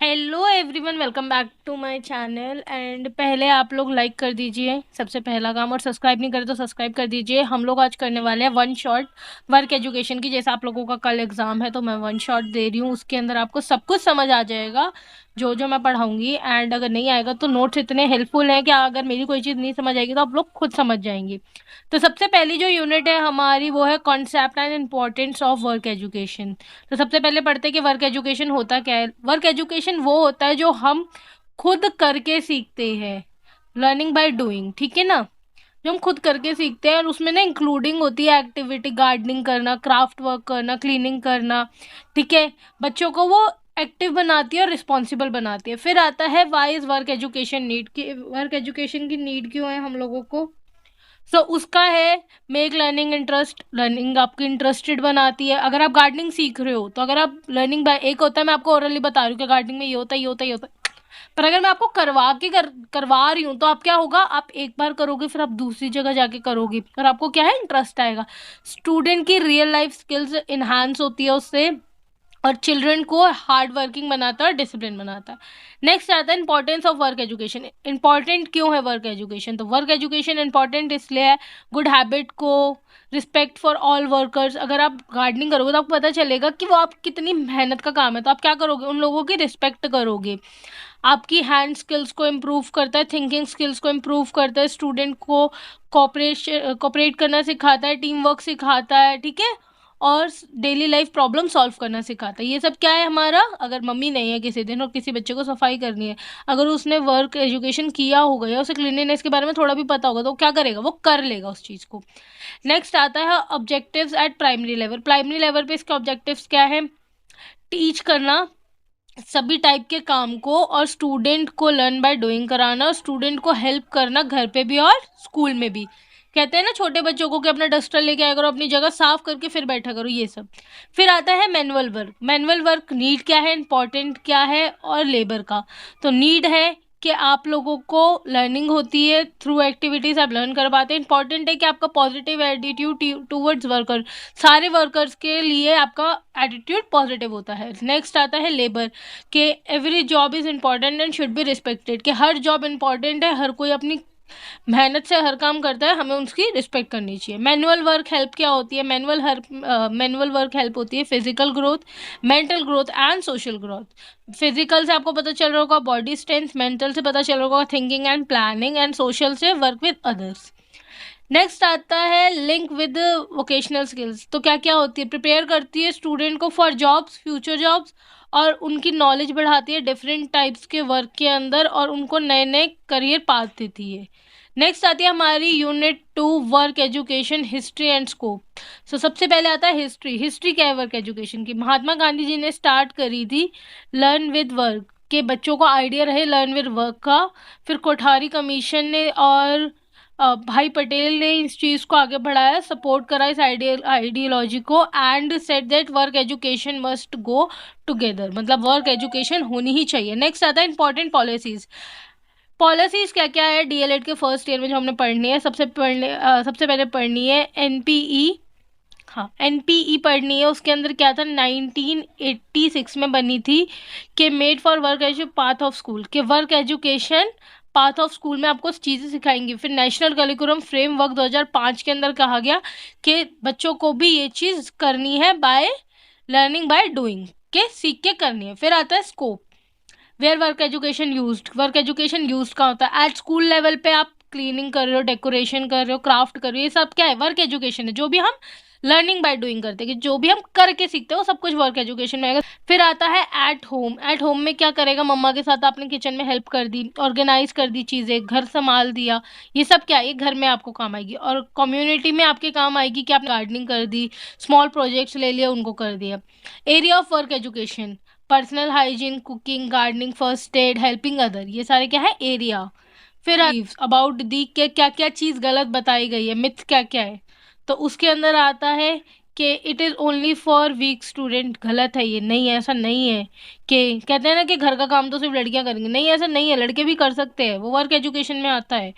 Hello everyone, welcome back to my channel. And पहले आप लोग लाइक कर दीजिए, सबसे पहला काम। और सब्सक्राइब नहीं करे तो सब्सक्राइब कर दीजिए। हम लोग आज करने वाले हैं वन शॉट वर्क एजुकेशन की। जैसे आप लोगों का कल एग्जाम है तो मैं वन शॉट दे रही हूँ, उसके अंदर आपको सब कुछ समझ आ जाएगा जो जो मैं पढ़ाऊंगी। एंड अगर नहीं आएगा तो नोट्स इतने हेल्पफुल हैं कि अगर मेरी कोई चीज़ नहीं समझ आएगी तो आप लोग खुद समझ जाएंगे। तो सबसे पहली जो यूनिट है हमारी वो है concept and importance of work education. तो सबसे पहले पढ़ते हैं कि वर्क एजुकेशन होता क्या है। वर्क एजुकेशन वो होता है जो हम खुद करके सीखते हैं, लर्निंग बाय डूइंग, ठीक है ना। जो हम खुद करके सीखते हैं और उसमें ना इंक्लूडिंग होती है एक्टिविटी, गार्डनिंग करना, क्राफ्ट वर्क करना, क्लीनिंग करना, ठीक है। बच्चों को वो एक्टिव बनाती है और रिस्पॉन्सिबल बनाती है। फिर आता है why is work education need, की वर्क एजुकेशन की नीड क्यों है हम लोगों को। उसका है मेक लर्निंग इंटरेस्ट, लर्निंग आपकी इंटरेस्टेड बनाती है। अगर आप गार्डनिंग सीख रहे हो तो अगर आप लर्निंग बाय, एक होता है मैं आपको ओरली बता रही हूँ कि गार्डनिंग में ये होता है, ये होता है, ये होता है, पर अगर मैं आपको करवा रही हूँ तो आप क्या होगा, आप एक बार करोगे फिर आप दूसरी जगह जाके करोगे और आपको क्या है, इंटरेस्ट आएगा। स्टूडेंट की रियल लाइफ स्किल्स इन्हांस होती है उससे, और चिल्ड्रन को हार्ड वर्किंग बनाता है और डिसिप्लिन बनाता है। नेक्स्ट आता है importance of work education. Important क्यों है वर्क एजुकेशन, तो वर्क एजुकेशन इंपॉर्टेंट इसलिए है, गुड हैबिट को, रिस्पेक्ट फॉर ऑल वर्कर्स। अगर आप गार्डनिंग करोगे तो आपको पता चलेगा कि वो आप कितनी मेहनत का काम है, तो आप क्या करोगे, उन लोगों की रिस्पेक्ट करोगे। आपकी हैंड स्किल्स को इम्प्रूव करता है, थिंकिंग स्किल्स को इम्प्रूव करता है, स्टूडेंट को कोऑपरेट करना सिखाता है, टीम वर्क सिखाता है, ठीक है। और डेली लाइफ प्रॉब्लम सॉल्व करना सिखाता है। ये सब क्या है हमारा, अगर मम्मी नहीं है किसी दिन और किसी बच्चे को सफाई करनी है, अगर उसने वर्क एजुकेशन किया होगा या उसे क्लीनिनेस के बारे में थोड़ा भी पता होगा तो वो क्या करेगा, वो कर लेगा उस चीज़ को। नेक्स्ट आता है objectives eight primary level. Primary level पे इसके ऑब्जेक्टिव्स क्या है, टीच करना सभी टाइप के काम को, और स्टूडेंट को लर्न बाय डूइंग कराना, और स्टूडेंट को हेल्प करना घर पे भी और स्कूल में भी। कहते हैं ना छोटे बच्चों को कि अपना डस्टर लेके आया करो, अपनी जगह साफ करके फिर बैठा करो, ये सब। फिर आता है manual work. Manual work need क्या है, इंपॉर्टेंट क्या है, और लेबर का। तो नीड है कि आप लोगों को लर्निंग होती है, थ्रू एक्टिविटीज आप लर्न कर पाते हैं। इंपॉर्टेंट है कि आपका पॉजिटिव एटीट्यूड टूवर्ड्स वर्कर, सारे वर्कर्स के लिए आपका एटीट्यूड पॉजिटिव होता है। नेक्स्ट आता है लेबर, कि every job is important and should be respected, कि हर जॉब इम्पॉर्टेंट है, हर कोई अपनी मेहनत से हर काम करता है, हमें उसकी रिस्पेक्ट करनी चाहिए। मैनुअल वर्क हेल्प क्या होती है, मैनुअल वर्क हेल्प होती है physical growth, mental growth and social growth. Physical से आपको पता चल रहा होगा बॉडी स्ट्रेंथ, मेंटल से पता चल रहा होगा thinking and planning, and social से वर्क विद अदर्स। नेक्स्ट आता है लिंक विद वोकेशनल स्किल्स। तो क्या क्या होती है, प्रिपेयर करती है स्टूडेंट को फॉर जॉब्स, फ्यूचर जॉब्स, और उनकी नॉलेज बढ़ाती है डिफरेंट टाइप्स के वर्क के अंदर, और उनको नए नए करियर पाथ देती है। नेक्स्ट आती है हमारी unit 2 work education, history and scope. सबसे पहले आता है हिस्ट्री। हिस्ट्री क्या है वर्क एजुकेशन की, महात्मा गांधी जी ने स्टार्ट करी थी लर्न विद वर्क, के बच्चों को आइडिया रहे लर्न विद वर्क का। फिर कोठारी कमीशन ने और भाई पटेल ने इस चीज़ को आगे बढ़ाया, सपोर्ट करा इस आइडियोलॉजी को, and said that work education must go together, मतलब वर्क एजुकेशन होनी ही चाहिए। नेक्स्ट आता है इंपॉर्टेंट पॉलिसीज़। पॉलिसीज़ क्या क्या है डीएलएड के फर्स्ट ईयर में जो हमने पढ़नी है, सबसे पहले पढ़नी है एनपीई। हाँ, एनपीई पढ़नी है। उसके अंदर क्या था, 1986 में बनी थी, कि made for work edu path of school, के work education path of school में आपको चीज़ें सिखाएंगी। फिर नेशनल करिकुलम फ्रेमवर्क 2005 के अंदर कहा गया कि बच्चों को भी ये चीज़ करनी है बाय लर्निंग बाय डूइंग, के सीख के करनी है। फिर आता है scope, where work education used. Work education used का होता है एट स्कूल लेवल पे, आप क्लीनिंग कर रहे हो, डेकोरेशन कर रहे हो, क्राफ्ट कर रहे हो, ये सब क्या है, वर्क एजुकेशन है। जो भी हम लर्निंग बाय डूइंग करते हैं, कि जो भी हम करके सीखते हैं वो सब कुछ वर्क एजुकेशन में आएगा। फिर आता है एट होम। एट होम में क्या करेगा, मम्मा के साथ आपने किचन में हेल्प कर दी, ऑर्गेनाइज कर दी चीज़ें, घर संभाल दिया, ये सब क्या है, ये घर में आपको काम आएगी। और कम्युनिटी में आपके काम आएगी कि आपने गार्डनिंग कर दी, स्मॉल प्रोजेक्ट्स ले लिया, उनको कर दिया। Area of work education, personal hygiene, cooking, gardening, first aid, helping other, ये सारे क्या है, एरिया। फिर अबाउट दी के क्या क्या चीज़ गलत बताई गई है, मिथ क्या क्या है, तो उसके अंदर आता है कि it is only for weak student. गलत है ये, नहीं है, ऐसा नहीं है। कि कहते हैं ना कि घर का काम तो सिर्फ लड़कियां करेंगी, नहीं ऐसा नहीं है, लड़के भी कर सकते हैं, वो वर्क एजुकेशन में आता है।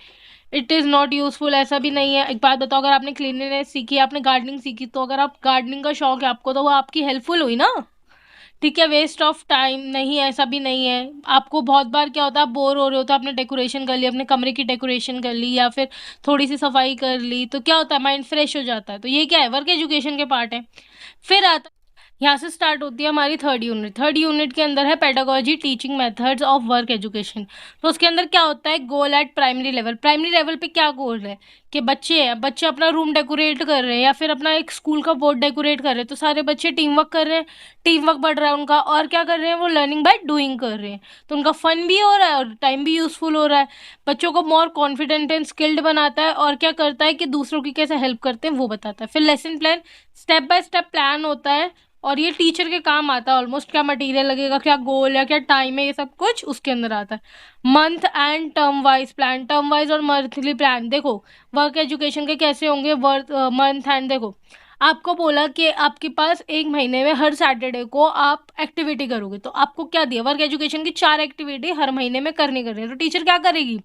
इट इज़ नॉट यूजफुल, ऐसा भी नहीं है। एक बात बताओ, अगर आपने क्लीनिनेस सीखी, आपने गार्डनिंग सीखी, तो अगर आप गार्डनिंग का शौक है आपको, तो वो आपकी हेल्पफुल हुई ना, ठीक है, वेस्ट ऑफ टाइम नहीं है, ऐसा भी नहीं है। आपको बहुत बार क्या होता है, आप बोर हो रहे हो तो आपने डेकोरेशन कर ली, अपने कमरे की डेकोरेशन कर ली या फिर थोड़ी सी सफाई कर ली, तो क्या होता है, माइंड फ्रेश हो जाता है। तो ये क्या है, वर्क एजुकेशन के पार्ट है। फिर आता यहाँ से स्टार्ट होती है हमारी थर्ड यूनिट। थर्ड यूनिट के अंदर है pedagogy teaching methods of work education. तो उसके अंदर क्या होता है, गोल eight primary level. Primary level पे क्या गोल है कि बच्चे अपना रूम डेकोरेट कर रहे हैं या फिर अपना एक स्कूल का बोर्ड डेकोरेट कर रहे हैं, तो सारे बच्चे टीम वर्क कर रहे हैं, टीम वर्क बढ़ रहा है उनका, और क्या कर रहे हैं, वो लर्निंग बाय डूइंग कर रहे हैं। तो उनका फन भी हो रहा है और टाइम भी यूजफुल हो रहा है। बच्चों को मोर कॉन्फिडेंट एंड स्किल्ड बनाता है, और क्या करता है कि दूसरों की कैसे हेल्प करते हैं वो बताता है। फिर lesson plan, step by step plan होता है, और ये टीचर के काम आता है ऑलमोस्ट। क्या मटेरियल लगेगा, क्या गोल या क्या टाइम है, ये सब कुछ उसके अंदर आता है। Month and term wise plan, term wise और मंथली प्लान। देखो वर्क एजुकेशन के कैसे होंगे, वर्क मंथ एंड, देखो आपको बोला कि आपके पास एक महीने में हर सैटरडे को आप एक्टिविटी करोगे, तो आपको क्या दिया, वर्क एजुकेशन की 4 एक्टिविटी हर महीने में करनी है। तो टीचर क्या करेगी,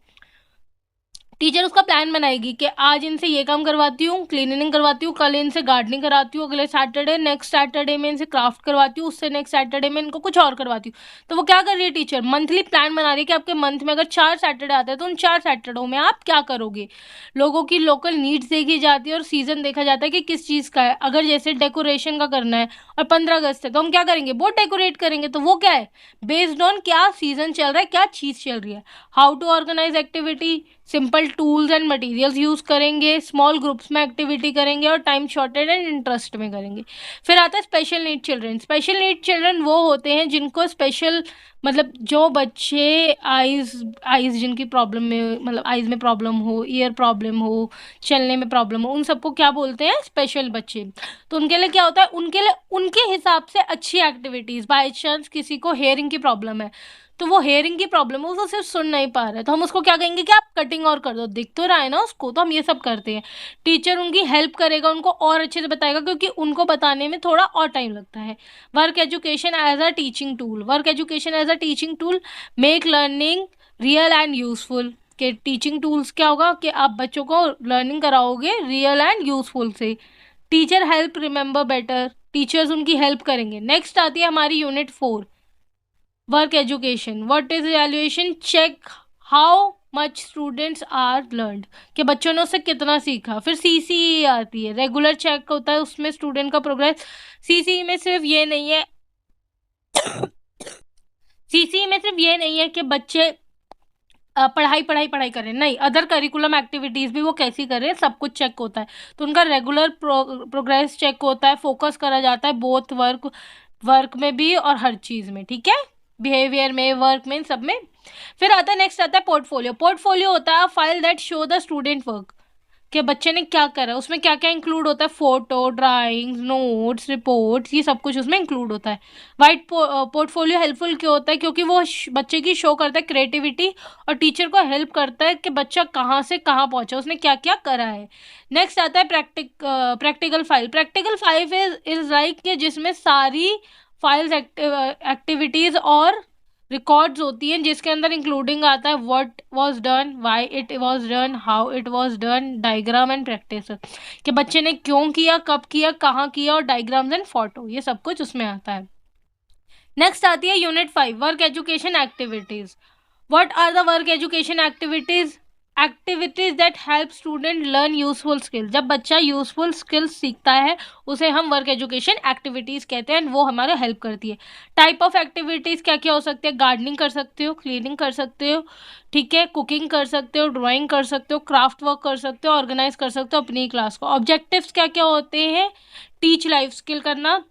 टीचर उसका प्लान बनाएगी कि आज इनसे ये काम करवाती हूँ, क्लीनिंग करवाती हूँ, कल इनसे गार्डनिंग कराती हूँ, अगले सैटरडे नेक्स्ट सैटरडे में इनसे क्राफ्ट करवाती हूँ, उससे नेक्स्ट सैटरडे में इनको कुछ और करवाती हूँ। तो वो क्या कर रही है, टीचर मंथली प्लान बना रही है कि आपके मंथ में अगर 4 सैटरडे आते हैं तो उन 4 सैटरडों में आप क्या करोगे। लोगों की लोकल नीड्स देखी जाती है और सीजन देखा जाता है कि किस चीज़ का है। अगर जैसे डेकोरेशन का करना है और 15 अगस्त है, तो हम क्या करेंगे, बोर्ड डेकोरेट करेंगे। तो वो क्या है, बेस्ड ऑन क्या सीजन चल रहा है, क्या चीज़ चल रही है। How to organize activity, simple tools and materials use करेंगे, स्मॉल ग्रुप्स में एक्टिविटी करेंगे और टाइम शॉर्टेड एंड इंटरेस्ट में करेंगे। फिर आता है special need children. Special need children वो होते हैं जिनको स्पेशल, मतलब जो बच्चे आइज़ आइज़ जिनकी प्रॉब्लम में, मतलब आइज़ में प्रॉब्लम हो, ईयर प्रॉब्लम हो, चलने में प्रॉब्लम हो, उन सबको क्या बोलते हैं, स्पेशल बच्चे। तो उनके लिए क्या होता है, उनके लिए उनके हिसाब से अच्छी एक्टिविटीज़। बाई चांस किसी को हेयरिंग की प्रॉब्लम है, तो वो हेयरिंग की प्रॉब्लम है, वो सिर्फ सुन नहीं पा रहा है, तो हम उसको क्या कहेंगे कि आप कटिंग और कर दो, दिख तो रहा है ना उसको। तो हम ये सब करते हैं। टीचर उनकी हेल्प करेगा, उनको और अच्छे से बताएगा, क्योंकि उनको बताने में थोड़ा और टाइम लगता है। Work education as a teaching tool. Work education as a teaching tool make learning real and useful. के टीचिंग टूल्स क्या होगा कि आप बच्चों को लर्निंग कराओगे रियल एंड यूजफुल से। Teacher help remember better, teachers उनकी हेल्प करेंगे। नेक्स्ट आती है हमारी unit 4, work education. What is evaluation, check how much students are learned, कि बच्चों ने उससे कितना सीखा। फिर सीसीई आती है, रेगुलर चेक होता है, उसमें स्टूडेंट का प्रोग्रेस। सीसीई में सिर्फ ये नहीं है सीसीई में सिर्फ ये नहीं है कि बच्चे पढ़ाई पढ़ाई पढ़ाई करें, नहीं, अदर करिकुलम एक्टिविटीज़ भी वो कैसी कर रहे हैं, सब कुछ चेक होता है। तो उनका रेगुलर प्रोग्रेस चेक होता है, फोकस करा जाता है बोथ वर्क वर्क में भी और हर चीज़ में, ठीक है, बिहेवियर में, वर्क में, इन सब में। फिर आता है, नेक्स्ट आता है पोर्टफोलियो। पोर्टफोलियो होता है file that show the student work, कि बच्चे ने क्या करा, उसमें क्या क्या इंक्लूड होता है, फोटो, ड्राइंग्स, नोट्स, रिपोर्ट्स, ये सब कुछ उसमें इंक्लूड होता है। वाइट पोर्टफोलियो हेल्पफुल क्यों होता है, क्योंकि वो बच्चे की शो करता है क्रिएटिविटी, और टीचर को हेल्प करता है कि बच्चा कहाँ से कहाँ पहुँचा, उसने क्या क्या करा है। नेक्स्ट आता है practical file. Practical file is like कि जिसमें सारी फाइल्स, एक्टिविटीज़ और रिकॉर्ड्स होती हैं, जिसके अंदर इंक्लूडिंग आता है what was done, why it was done, how it was done, diagram and practice, कि बच्चे ने क्यों किया, कब किया, कहाँ किया, और डायग्राम्स एंड फोटो, ये सब कुछ उसमें आता है। नेक्स्ट आती है unit 5, work education activities. What are the work education activities, activities that help student learn useful skill. जब बच्चा यूजफुल स्किल्स सीखता है उसे हम वर्क एजुकेशन एक्टिविटीज कहते हैं, वो हमारे हेल्प करती है। टाइप ऑफ एक्टिविटीज क्या क्या हो सकती है, गार्डनिंग कर सकते हो, क्लीनिंग कर सकते हो, ठीक है, कुकिंग कर सकते हो, ड्राइंग कर सकते हो, क्राफ्ट वर्क कर सकते हो, ऑर्गेनाइज कर सकते हो अपनी क्लास को। ऑब्जेक्टिव्स क्या क्या होते हैं, टीच लाइफ स्किल करना,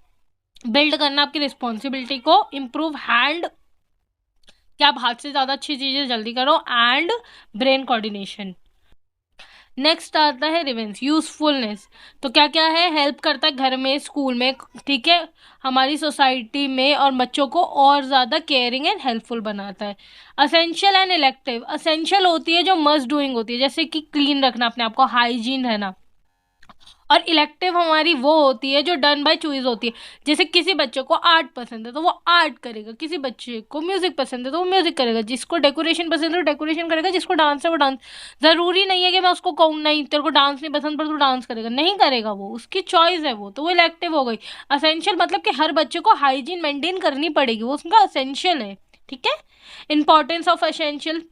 बिल्ड करना आपकी रिस्पॉन्सिबिलिटी को, इम्प्रूव हैंड, कि आप हाथ से ज़्यादा अच्छी चीज़ें जल्दी करो, एंड ब्रेन कोऑर्डिनेशन। नेक्स्ट आता है रिवेंस, यूजफुलनेस। तो क्या क्या है, हेल्प करता है घर में, स्कूल में, ठीक है, हमारी सोसाइटी में, और बच्चों को और ज़्यादा केयरिंग एंड हेल्पफुल बनाता है। Essential and elective. असेंशियल होती है जो मस्ट डूइंग होती है, जैसे कि क्लीन रखना अपने आप को, हाइजीन रहना। और इलेक्टिव हमारी वो होती है जो डन बाय चॉइस होती है। जैसे किसी बच्चे को आर्ट पसंद है तो वो आर्ट करेगा, किसी बच्चे को म्यूजिक पसंद है तो वो म्यूजिक करेगा, जिसको डेकोरेशन पसंद है तो डेकोरेशन करेगा, जिसको डांस है वो डांस। जरूरी नहीं है कि मैं उसको कहूँ नहीं तेरे को डांस नहीं पसंद पर तू डांस करेगा, नहीं करेगा, वो उसकी चॉइस है, वो तो वो इलेक्टिव हो गई। असेंशियल मतलब कि हर बच्चे को हाइजीन मेंटेन करनी पड़ेगी, वो उसका असेंशियल है। ठीक है। Importance of essential,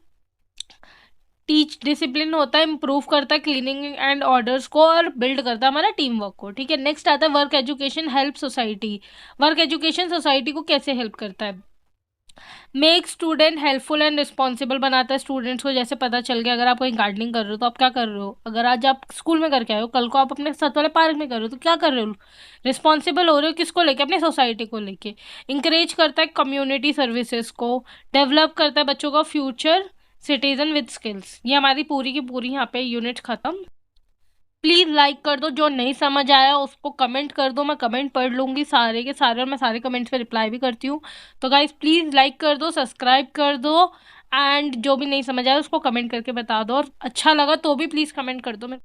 teach discipline होता है, इंप्रूव करता है क्लीनिंग एंड ऑर्डर्स को और बिल्ड करता है हमारा टीम वर्क को। ठीक है। नेक्स्ट आता है work education help society. Work education society को कैसे हेल्प करता है? Make student helpful and responsible बनाता है स्टूडेंट्स को। जैसे पता चल गया अगर आप कहीं गार्डनिंग कर रहे हो तो आप क्या कर रहे हो, अगर आज आप स्कूल में करके आए हो कल को आप अपने साथ वाले पार्क में कर रहे हो तो क्या कर रहे हो, रिस्पॉन्सिबल हो रहे हो, किसको लेके, अपनी सोसाइटी को लेके। इंकरेज करता है कम्युनिटी सर्विसेज को, डेवलप करता है बच्चों का फ्यूचर सिटीजन विद स्किल्स। ये हमारी पूरी की पूरी यहाँ पे यूनिट खत्म। प्लीज लाइक कर दो, जो नहीं समझ आया उसको कमेंट कर दो, मैं कमेंट पढ़ लूंगी सारे के सारे और मैं सारे कमेंट्स पे रिप्लाई भी करती हूँ। तो गाइज प्लीज लाइक कर दो, सब्सक्राइब कर दो, एंड जो भी नहीं समझ आया उसको कमेंट करके बता दो, और अच्छा लगा तो भी प्लीज कमेंट कर दो।